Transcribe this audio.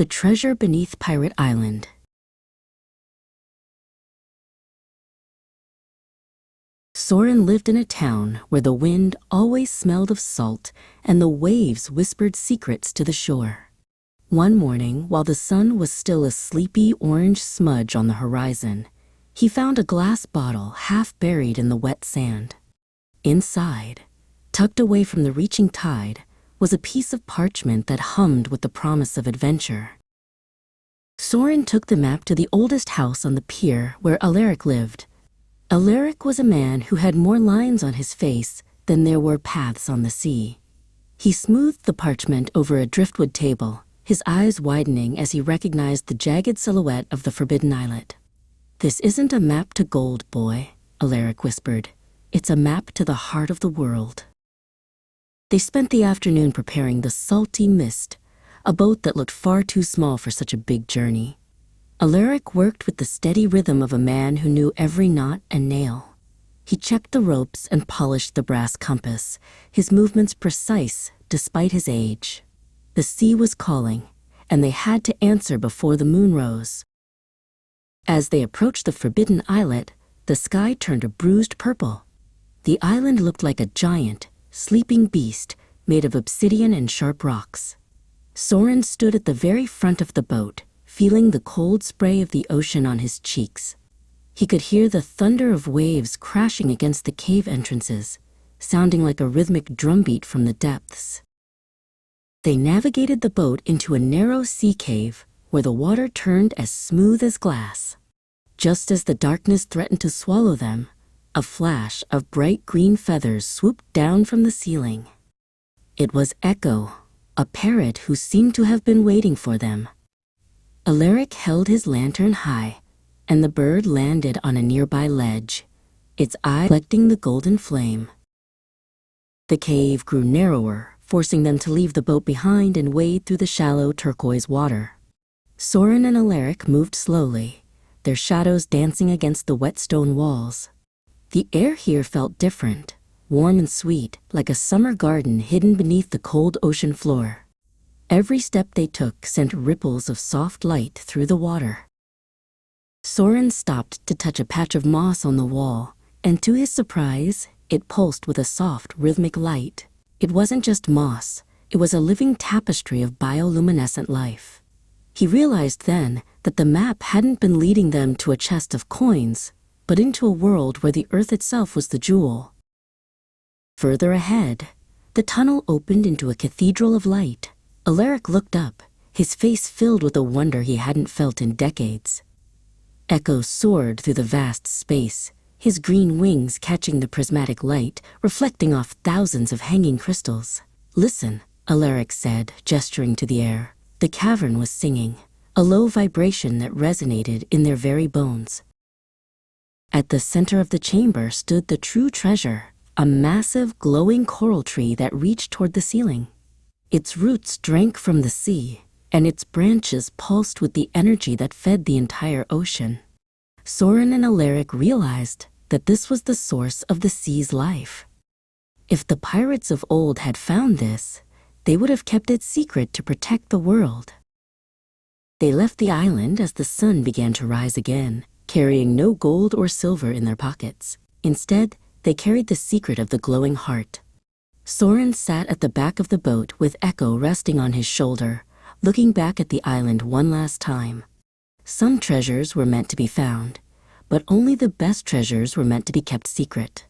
The Treasure Beneath Pirate Island. Soren lived in a town where the wind always smelled of salt and the waves whispered secrets to the shore. One morning, while the sun was still a sleepy orange smudge on the horizon, he found a glass bottle half buried in the wet sand. Inside, tucked away from the reaching tide, was a piece of parchment that hummed with the promise of adventure. Soren took the map to the oldest house on the pier where Alaric lived. Alaric was a man who had more lines on his face than there were paths on the sea. He smoothed the parchment over a driftwood table, his eyes widening as he recognized the jagged silhouette of the forbidden islet. "This isn't a map to gold, boy," Alaric whispered. "It's a map to the heart of the world." They spent the afternoon preparing the salty mist, a boat that looked far too small for such a big journey. Alaric worked with the steady rhythm of a man who knew every knot and nail. He checked the ropes and polished the brass compass, his movements precise despite his age. The sea was calling, and they had to answer before the moon rose. As they approached the forbidden islet, the sky turned a bruised purple. The island looked like a giant, sleeping beast made of obsidian and sharp rocks. Soren stood at the very front of the boat, feeling the cold spray of the ocean on his cheeks. He could hear the thunder of waves crashing against the cave entrances, sounding like a rhythmic drumbeat from the depths. They navigated the boat into a narrow sea cave where the water turned as smooth as glass. Just as the darkness threatened to swallow them, a flash of bright green feathers swooped down from the ceiling. It was Echo, a parrot who seemed to have been waiting for them. Alaric held his lantern high, and the bird landed on a nearby ledge, its eye reflecting the golden flame. The cave grew narrower, forcing them to leave the boat behind and wade through the shallow turquoise water. Soren and Alaric moved slowly, their shadows dancing against the wet stone walls. The air here felt different, warm and sweet, like a summer garden hidden beneath the cold ocean floor. Every step they took sent ripples of soft light through the water. Soren stopped to touch a patch of moss on the wall, and to his surprise, it pulsed with a soft, rhythmic light. It wasn't just moss, it was a living tapestry of bioluminescent life. He realized then that the map hadn't been leading them to a chest of coins, but into a world where the earth itself was the jewel. Further ahead, the tunnel opened into a cathedral of light. Alaric looked up, his face filled with a wonder he hadn't felt in decades. Echo soared through the vast space, his green wings catching the prismatic light, reflecting off thousands of hanging crystals. "Listen," Alaric said, gesturing to the air. The cavern was singing, a low vibration that resonated in their very bones. At the center of the chamber stood the true treasure, a massive, glowing coral tree that reached toward the ceiling. Its roots drank from the sea, and its branches pulsed with the energy that fed the entire ocean. Soren and Alaric realized that this was the source of the sea's life. If the pirates of old had found this, they would have kept it secret to protect the world. They left the island as the sun began to rise again, carrying no gold or silver in their pockets. Instead, they carried the secret of the glowing heart. Soren sat at the back of the boat with Echo resting on his shoulder, looking back at the island one last time. Some treasures were meant to be found, but only the best treasures were meant to be kept secret.